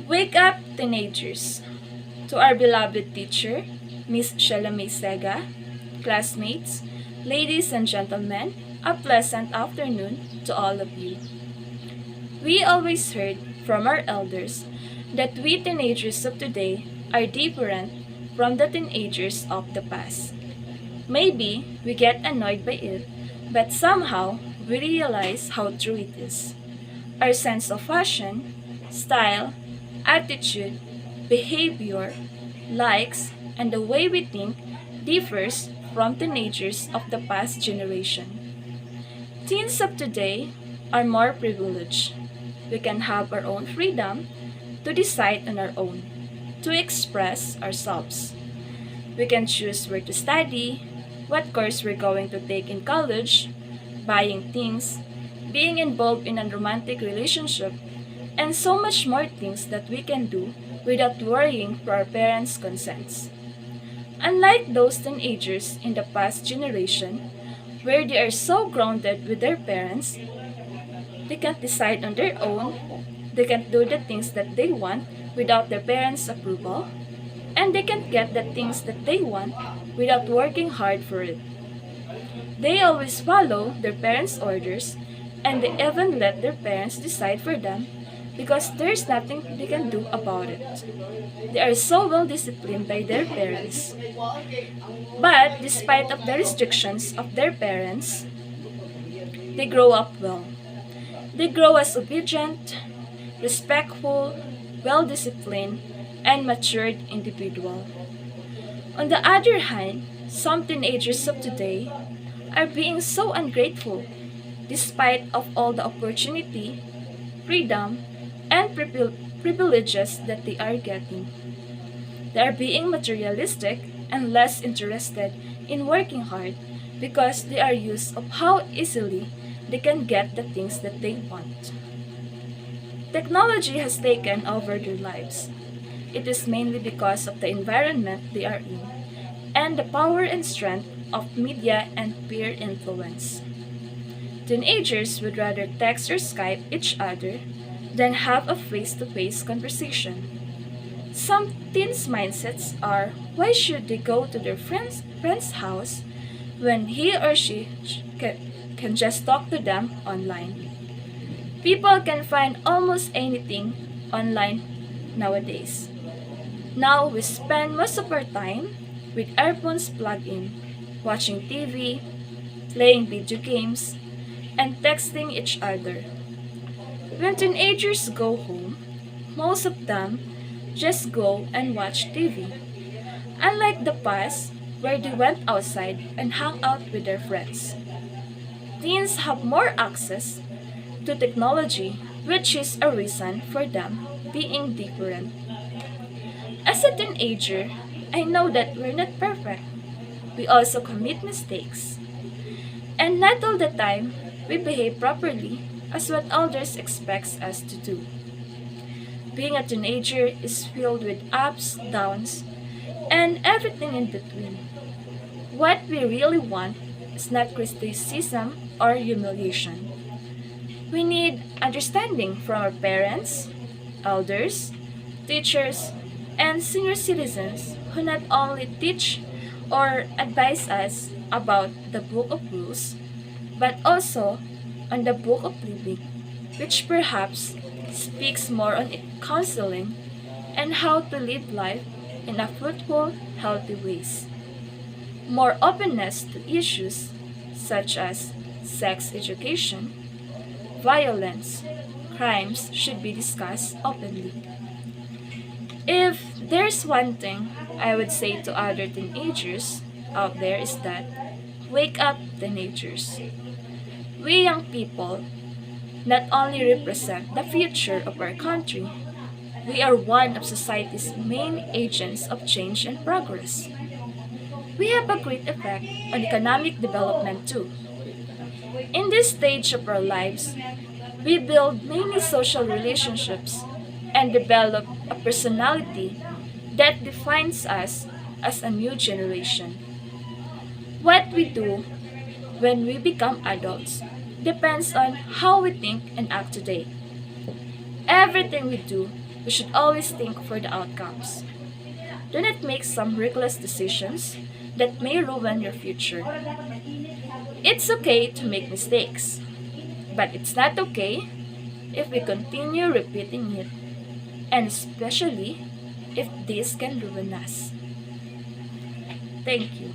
Wake up, teenagers! To our beloved teacher, Miss Shalame Sega, classmates, ladies and gentlemen, a pleasant afternoon to all of you. We always heard from our elders that we teenagers of today are different from the teenagers of the past. Maybe we get annoyed by it, but somehow we realize how true it is. Our sense of fashion, style, attitude, behavior, likes, and the way we think differs from teenagers of the past generation. Teens of today are more privileged. We can have our own freedom to decide on our own, to express ourselves. We can choose where to study, what course we're going to take in college, buying things, being involved in a romantic relationship, and so much more things that we can do without worrying for our parents' consents. Unlike those teenagers in the past generation, where they are so grounded with their parents, they can't decide on their own, they can't do the things that they want without their parents' approval, and they can't get the things that they want without working hard for it. They always follow their parents' orders and they even let their parents decide for them because there's nothing they can do about it. They are so well disciplined by their parents. But despite of the restrictions of their parents, they grow up well. They grow as obedient, respectful, well disciplined, and matured individual. On the other hand, some teenagers of today are being so ungrateful despite of all the opportunity, freedom, and privileges that they are getting. They are being materialistic and less interested in working hard because they are used of how easily they can get the things that they want. Technology has taken over their lives. It is mainly because of the environment they are in and the power and strength of media and peer influence. Teenagers would rather text or Skype each other than have a face to face conversation. Some teens' mindsets are why should they go to their friend's house when he or she can just talk to them online? People can find almost anything online nowadays. Now we spend most of our time with earphones plugged in, watching TV, playing video games, and texting each other. When teenagers go home, most of them just go and watch TV. Unlike the past, where they went outside and hung out with their friends. Teens have more access to technology, which is a reason for them being different. As a teenager, I know that we're not perfect. We also commit mistakes. And not all the time we behave properly as what elders expect us to do. Being a teenager is filled with ups, downs, and everything in between. What we really want is not criticism or humiliation. We need understanding from our parents, elders, teachers, and senior citizens who not only teach or advise us about the Book of Rules, but also on the Book of Living, which perhaps speaks more on counseling and how to live life in a fruitful, healthy ways. More openness to issues such as sex education, violence, crimes should be discussed openly. If there's one thing I would say to other teenagers out there is that wake up, teenagers. We young people not only represent the future of our country, we are one of society's main agents of change and progress. We have a great effect on economic development too. In this stage of our lives, we build many social relationships and develop a personality that defines us as a new generation. What we do when we become adults depends on how we think and act today. Everything we do We should always think for the outcomes. Do not make some reckless decisions that may ruin your future. It's okay to make mistakes, but it's not okay if we continue repeating it, and especially if this can ruin us. Thank you.